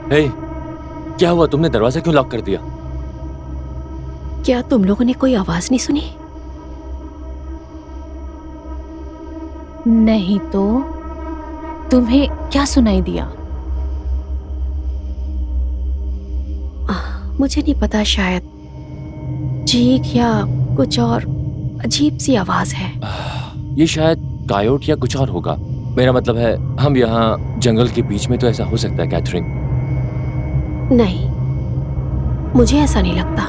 हे, क्या हुआ? तुमने दरवाजा क्यों लॉक कर दिया? क्या तुम लोगों ने कोई आवाज नहीं सुनी? नहीं तो तुम्हें क्या सुनाई दिया? मुझे नहीं पता, शायद चीख या कुछ और अजीब सी आवाज है। ये शायद कायोट या कुछ और होगा। मेरा मतलब है, हम यहाँ जंगल के बीच में, तो ऐसा हो सकता है कैथरीन। नहीं, मुझे ऐसा नहीं लगता।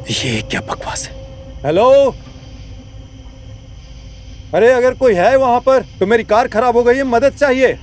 ये क्या बकवास है? हेलो, अरे अगर कोई है वहां पर तो मेरी कार खराब हो गई है, मदद चाहिए।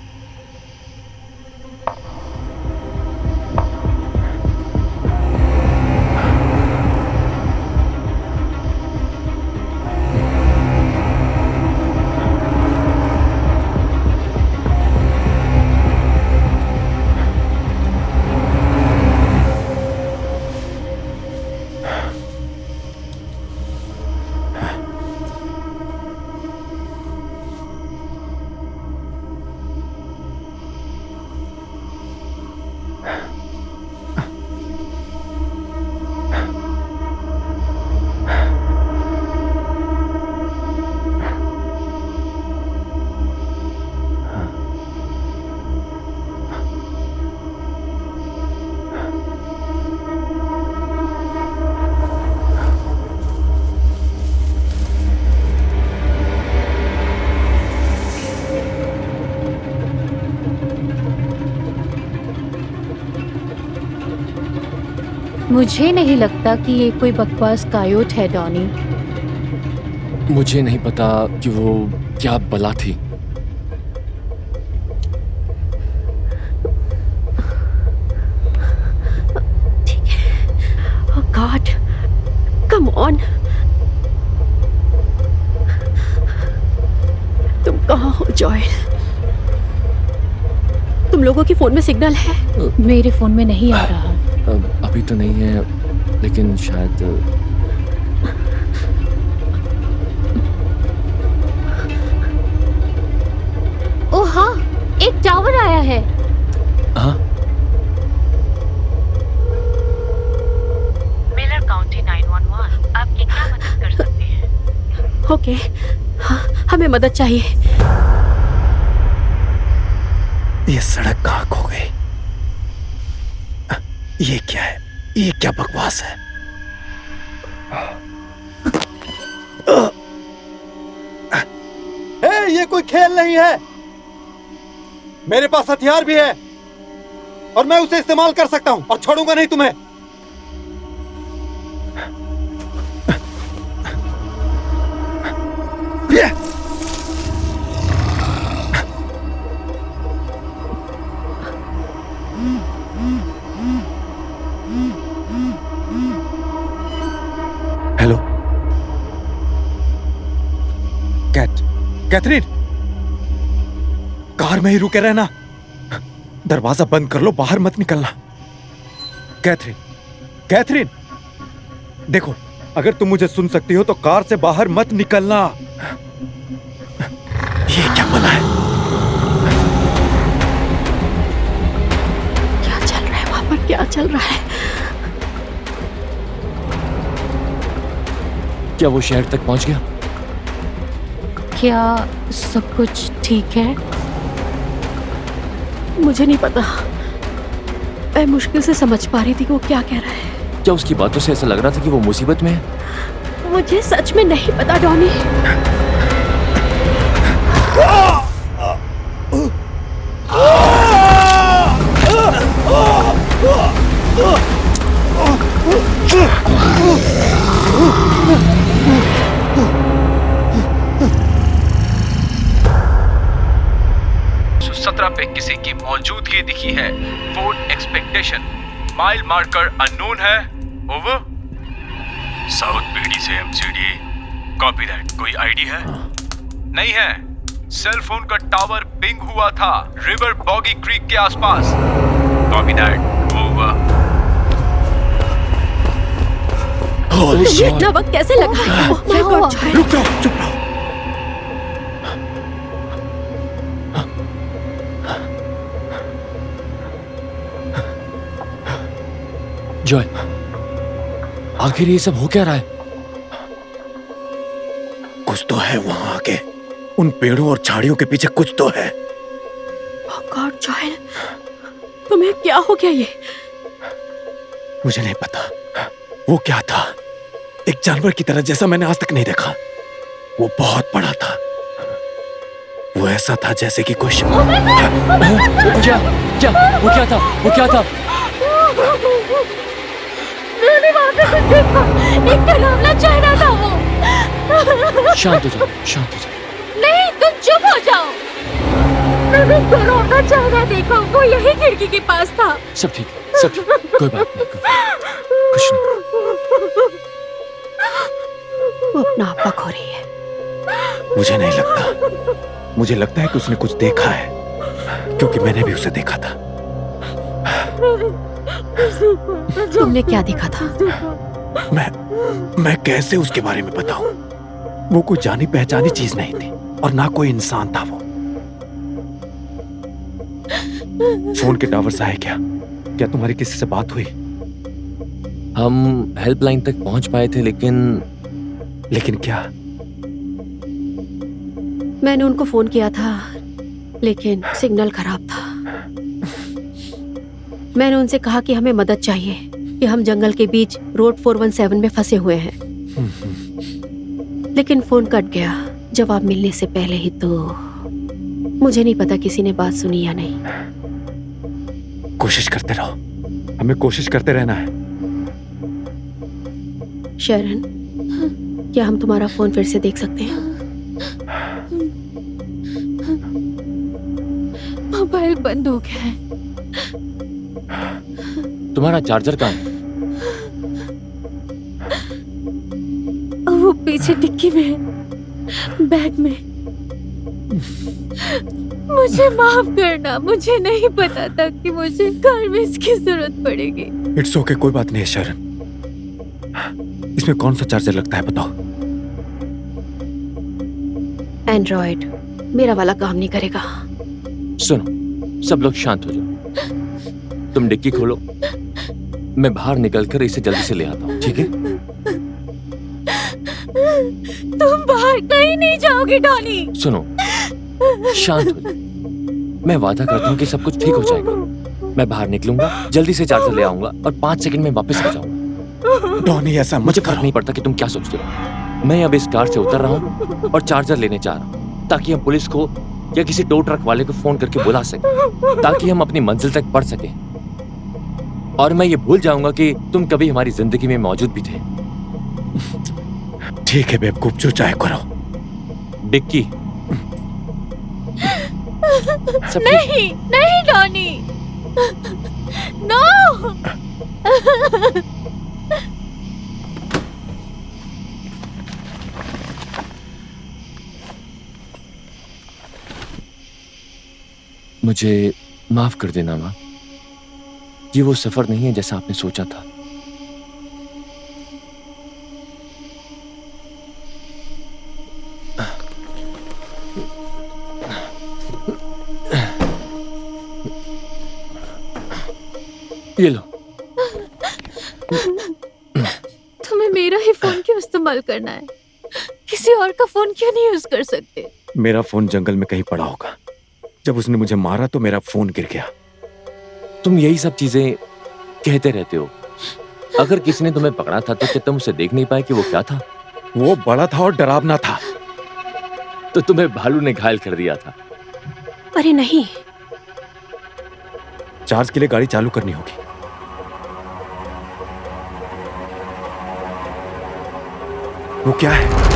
मुझे नहीं लगता कि ये कोई बकवास कायोट है डॉनी। मुझे नहीं पता कि वो क्या बला थी। ठीक है। Oh God, come on। तुम कहाँ हो जॉयल? तुम लोगों की फोन में सिग्नल है? मेरे फोन में नहीं आ रहा। अभी तो नहीं है, लेकिन शायद ओ हाँ, एक टावर आया है। हाँ। मिलर काउंटी 911, आपकी क्या मदद कर सकते हैं? ओके, हाँ, हमें मदद चाहिए। ये सड़क कहाँ खो गई? ये क्या है? ये क्या बकवास है? ये कोई खेल नहीं है। मेरे पास हथियार भी है और मैं उसे इस्तेमाल कर सकता हूं और छोड़ूंगा नहीं तुम्हें। हेलो कैथरीन, कार में ही रुके रहना। दरवाजा बंद कर लो, बाहर मत निकलना। कैथरीन, देखो, अगर तुम मुझे सुन सकती हो तो कार से बाहर मत निकलना। ये क्या मना है? क्या चल रहा है वहां पर? क्या चल रहा है? क्या वो शहर तक पहुंच गया? क्या सब कुछ ठीक है? मुझे नहीं पता। मैं मुश्किल से समझ पा रही थी कि वो क्या कह रहा है। क्या उसकी बातों से ऐसा लग रहा था कि वो मुसीबत में है? मुझे सच में नहीं पता डॉनी। पे किसी की मौजूदगी दिखी है। Phone expectation, mile marker unknown है। ओवर। साउथ बीडी से एमसीडी, कॉपी दैट। कोई आईडी है? नहीं है। सेल फोन का टावर पिंग हुआ था रिवर बॉगी क्रीक के आसपास। Copy that. ओवर। मुझे इतना वक्त कैसे लगा? क्या हुआ? रुक जाओ, चुप रहो। जॉय, आखिर ये सब हो क्या रहा है? कुछ तो है वहां आगे, उन पेड़ों और झाड़ियों के पीछे कुछ तो है। Oh God, जॉयल, तुम्हें क्या हो गया? ये मुझे नहीं पता वो क्या था। एक जानवर की तरह जैसा मैंने आज तक नहीं देखा। वो बहुत बड़ा था। वो ऐसा था जैसे कि कुछ क्या वो क्या था? वो क्या था? मैंने वहाँ पे कुछ देखा। एक डरावना चेहरा था वो। शांत हो जाओ। नहीं, तुम चुप हो जाओ। मैंने डरावना चेहरा देखा। वो यही खिड़की के पास था। सब ठीक, कोई बात नहीं, कुछ नहीं। वो अपना आपा खो रही है। मुझे नहीं लगता। मुझे लगता है कि उसने कुछ देखा है, क्योंकि मैंने भी उसे देखा था। तुमने क्या देखा था? मैं कैसे उसके बारे में बताऊं? वो कोई जानी पहचानी चीज नहीं थी और ना कोई इंसान था। वो फोन के टावर से आए क्या तुम्हारी किसी से बात हुई? हम हेल्पलाइन तक पहुंच पाए थे, लेकिन क्या? मैंने उनको फोन किया था, लेकिन सिग्नल खराब था। मैंने उनसे कहा कि हमें मदद चाहिए, कि हम जंगल के बीच रोड 417 में फंसे हुए हैं। लेकिन फोन कट गया जवाब मिलने से पहले ही। तो मुझे नहीं पता किसी ने बात सुनी या नहीं। कोशिश करते रहो, हमें कोशिश करते रहना है। शरण, क्या हम तुम्हारा फोन फिर से देख सकते हैं? मोबाइल बंद हो गया है। तुम्हारा चार्जर कहाँ है? वो पीछे डिक्की में है, बैग में। मुझे माफ करना, मुझे नहीं पता था कि मुझे कार में इसकी जरूरत पड़ेगी। इट्स ओके, कोई बात नहीं है शरण। इसमें कौन सा चार्जर लगता है बताओ? एंड्रॉयड मेरा वाला काम नहीं करेगा। सुनो, सब लोग शांत हो जाओ। तुम डिक्की खोलो, मैं बाहर निकलकर इसे जल्दी से ले आता हूँ, ठीक है? तुम बाहर कहीं नहीं जाओगे टॉनी। सुनो, शांत हो जाओ। मैं वादा करता हूँ कि सब कुछ ठीक हो जाएगा। मैं बाहर निकलूंगा, जल्दी से चार्जर ले आऊंगा और 5 सेकंड में वापस आ जाऊंगा। टॉनी ऐसा मत मुझे फर्क करो। नहीं पड़ता कि तुम क्या सोचते हो। मैं अब इस कार से उतर रहा हूँ और चार्जर लेने जा रहा हूँ, ताकि हम पुलिस को या किसी टो ट्रक वाले को फोन करके बुला सके, ताकि हम अपनी मंजिल तक बढ़ सके। और मैं ये भूल जाऊंगा कि तुम कभी हमारी जिंदगी में मौजूद भी थे। ठीक है बेवकूफ, जो चाहे करो। डिक्की, सब ठीक? नहीं नहीं टॉनी, नो। मुझे माफ कर देना माँ। ये वो सफर नहीं है जैसा आपने सोचा था। ये लो। तुम्हें मेरा ही फोन क्यों इस्तेमाल करना है? किसी और का फोन क्यों नहीं यूज कर सकते? मेरा फोन जंगल में कहीं पड़ा होगा। जब उसने मुझे मारा तो मेरा फोन गिर गया। तुम यही सब चीजें कहते रहते हो। अगर किसी ने तुम्हें पकड़ा था तो क्या तुम उसे देख नहीं पाए कि वो क्या था? वो बड़ा था और डरावना था। तो तुम्हें भालू ने घायल कर दिया था। अरे नहीं, चार्ज के लिए गाड़ी चालू करनी होगी। वो क्या है?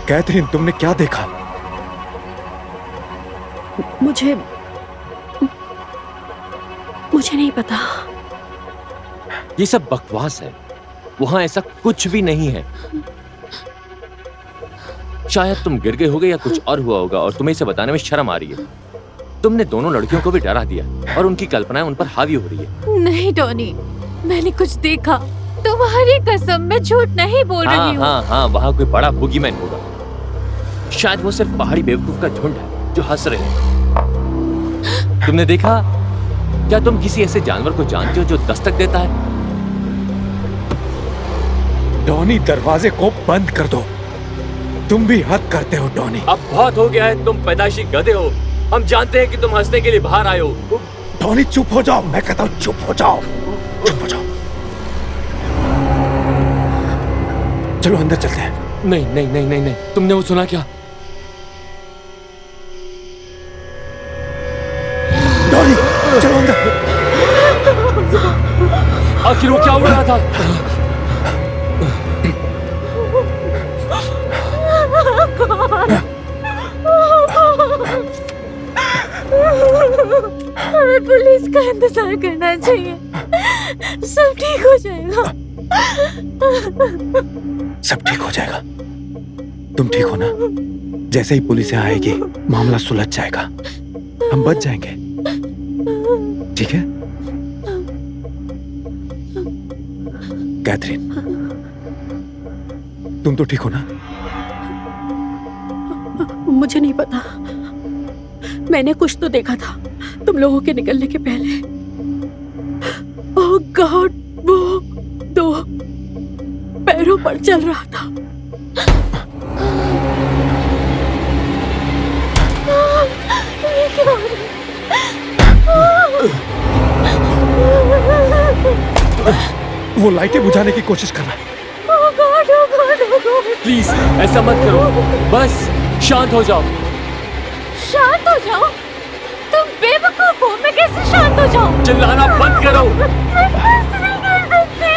कैथरीन, तुमने क्या देखा? मुझे नहीं पता। ये सब बकवास है। वहां ऐसा कुछ भी नहीं है। शायद तुम गिर गए होगे या कुछ और हुआ होगा और तुम्हें इसे बताने में शर्म आ रही है। तुमने दोनों लड़कियों को भी डरा दिया और उनकी कल्पनाएं उन पर हावी हो रही है। नहीं टॉनी, मैंने कुछ देखा। तुम्हारी कसम, मैं झूठ नहीं बोल रही हूँ। हाँ, वहाँ कोई बड़ा बुगीमैन होगा। शायद वो सिर्फ पहाड़ी बेवकूफ का झुंड है जो हंस रहे हैं। तुमने देखा? क्या तुम किसी ऐसे जानवर को जानते हो जो दस्तक देता है? डॉनी, दरवाजे को बंद कर दो। तुम भी हद करते हो डॉनी। अब बहुत हो गया है। तुम पैदाइशी गधे हो। हम जानते हैं कि तुम हंसने के लिए बाहर आए हो। डॉनी चुप हो जाओ, मैं कहता हूँ चुप हो जाओ। चुप हो जाओ। चलो अंदर चलते हैं। नहीं नहीं नहीं नहीं नहीं, तुमने वो सुना क्या? डॉनी चलो अंदर। आखिर वो क्या उड़ रहा था? हमें पुलिस का इंतजार करना चाहिए। सब ठीक हो जाएगा। सब ठीक हो जाएगा। तुम ठीक हो ना? जैसे ही पुलिस यहाँ आएगी मामला सुलझ जाएगा। हम बच जाएंगे, ठीक है? कैथरीन, तुम तो ठीक हो ना? मुझे नहीं पता। मैंने कुछ तो देखा था तुम लोगों के निकलने के पहले। ओह गॉड, वो 2 पैरों पर चल रहा था। ये क्या हो रहा है? वो लाइटें बुझाने की कोशिश कर रहा है। Oh God, oh God, oh God. Please ऐसा मत करो। बस शांत हो जाओ। शांत हो जाओ? तुम बेवकूफ हो। मैं कैसे शांत हो जाऊं? चिल्लाना बंद करो। मैं कुछ नहीं कर सकती।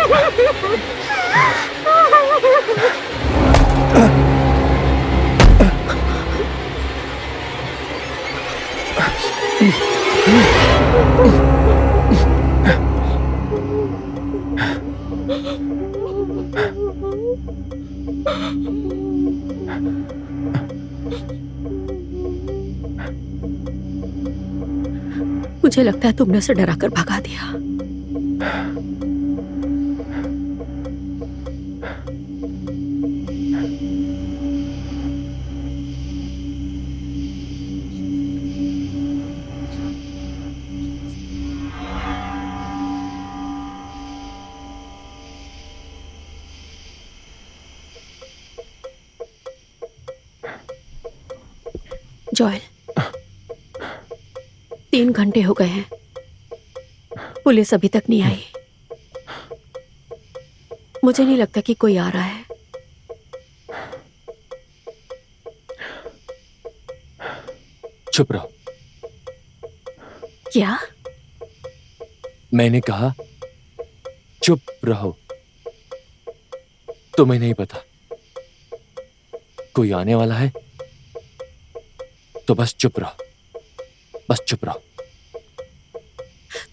मुझे लगता है तुमने उसे डराकर भगा दिया। जॉयल, 3 घंटे हो गए हैं, पुलिस अभी तक नहीं आई। मुझे नहीं लगता कि कोई आ रहा है। चुप रहो। क्या? मैंने कहा चुप रहो। तुम्हें नहीं पता कोई आने वाला है तो बस चुप रहो, बस चुप रहो।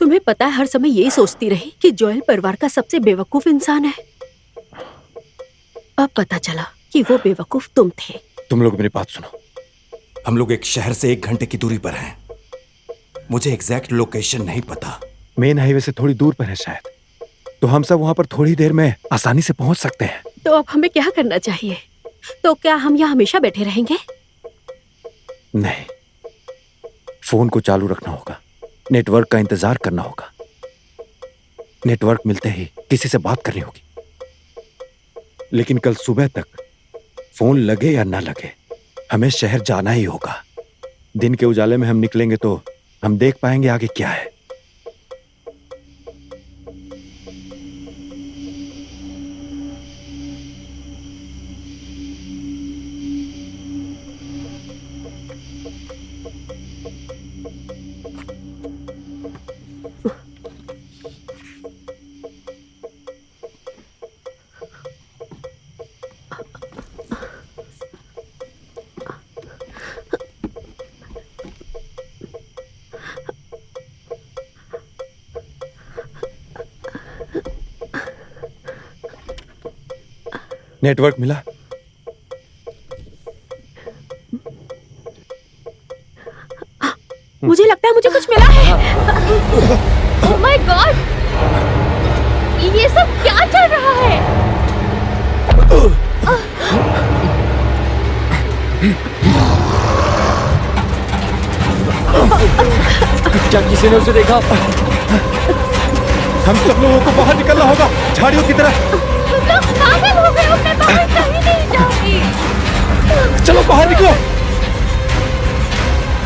तुम्हें पता है, हर समय यही सोचती रही कि जोएल परिवार का सबसे बेवकूफ इंसान है। अब पता चला कि वो बेवकूफ तुम थे। तुम लोग मेरी बात सुनो। हम लोग एक शहर से 1 घंटे की दूरी पर हैं। मुझे एग्जैक्ट लोकेशन नहीं पता। मेन हाईवे से थोड़ी दूर पर है शायद, तो हम सब वहां पर थोड़ी देर में आसानी से पहुंच सकते हैं। तो अब हमें क्या करना चाहिए? तो क्या हम यहाँ हमेशा बैठे रहेंगे? नहीं, फोन को चालू रखना होगा, नेटवर्क का इंतजार करना होगा। नेटवर्क मिलते ही किसी से बात करनी होगी। लेकिन कल सुबह तक फोन लगे या ना लगे, हमें शहर जाना ही होगा। दिन के उजाले में हम निकलेंगे तो हम देख पाएंगे आगे क्या है। नेटवर्क मिला? मुझे लगता है मुझे कुछ मिला है। ओह माय गॉड, ये सब क्या चल रहा है? क्या किसी ने उसे देखा? हम सब लोगों को बाहर निकलना होगा, झाड़ियों की तरह। तुम लोग पागल हो गए हो, मैं बाहर कहीं नहीं जाऊंगी। चलो बाहर निकलो।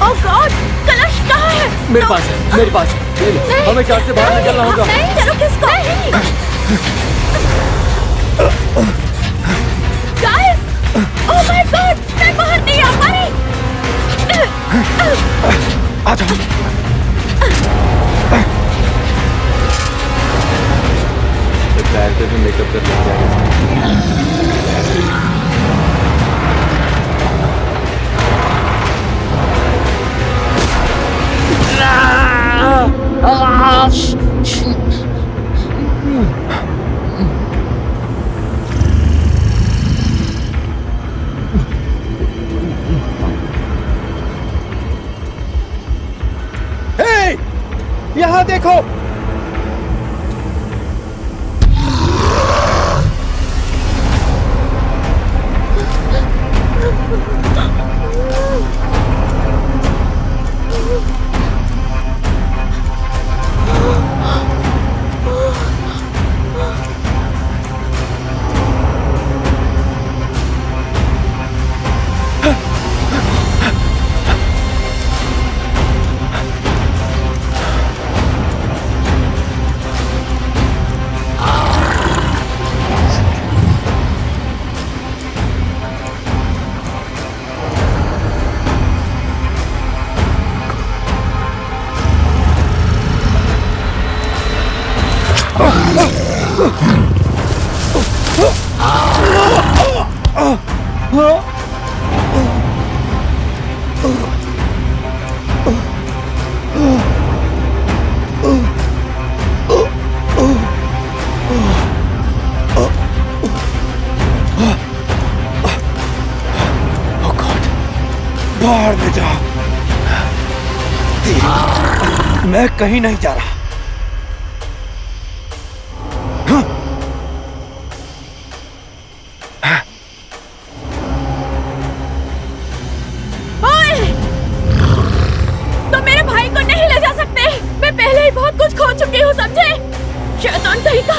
ओह गॉड, कलश कहाँ है? मेरे पास है, मेरे पास है। हमें कार से बाहर निकलना होगा। नहीं, चलो किसको? गाइस, ओह माय गॉड, मैं बाहर नहीं आ पाई। आ जाओ। मेकअप कर लेते हैं। हे, यहाँ देखो। बाहर ले जा। मैं कहीं नहीं जा रहा। तो मेरे भाई को नहीं ले जा सकते। मैं पहले ही बहुत कुछ खो चुकी हूँ, समझे? शैतान कहीं का।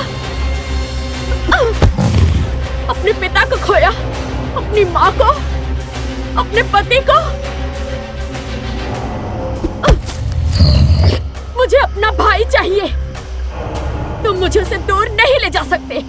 अपने पिता को खोया, अपनी माँ को, अपने पति को। मुझे अपना भाई चाहिए। तुम मुझे उसे दूर नहीं ले जा सकते।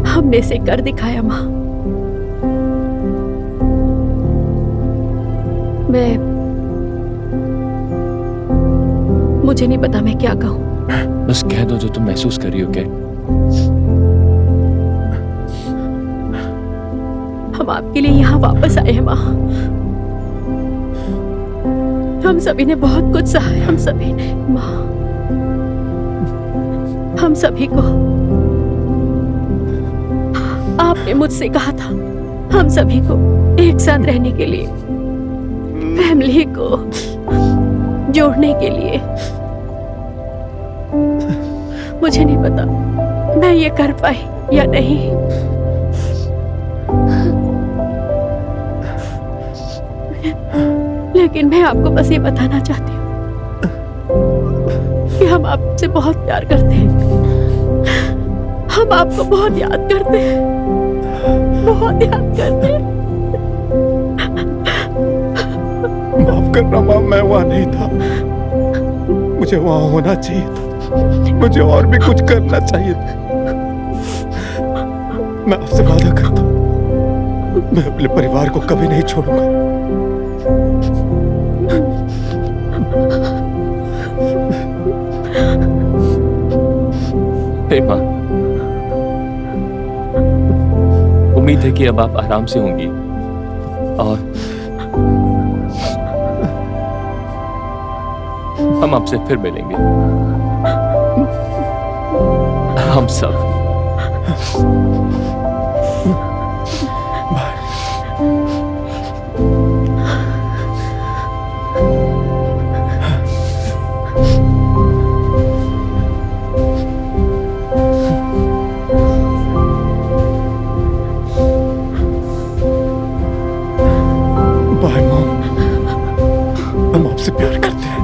हमने से कर दिखाया माँ। मुझे नहीं पता मैं क्या कहूँ। बस कह दो जो तुम महसूस कर रही हो। कैट, हम आपके लिए यहाँ वापस आए हैं माँ। हम सभी ने बहुत कुछ सहा है, हम सभी ने माँ। हम सभी को आपने मुझसे कहा था, हम सभी को एक साथ रहने के लिए, फैमिली को जोड़ने के लिए। मुझे नहीं पता मैं ये कर पाई या नहीं। लेकिन मैं आपको बस ये बताना चाहती हूँ कि हम आपसे बहुत प्यार करते हैं। हम आपको बहुत याद करते हैं, बहुत याद करते हैं। माफ करना माँ, मैं वहां नहीं था। मुझे वहां होना चाहिए था। मुझे और भी कुछ करना चाहिए था। मैं आपसे वादा करता हूं, मैं अपने परिवार को कभी नहीं छोड़ूंगा। हे माँ, उम्मीद है कि अब आप आराम से होंगी और हम आपसे फिर मिलेंगे, हम सब। बाय मॉम, हम आपसे प्यार करते हैं।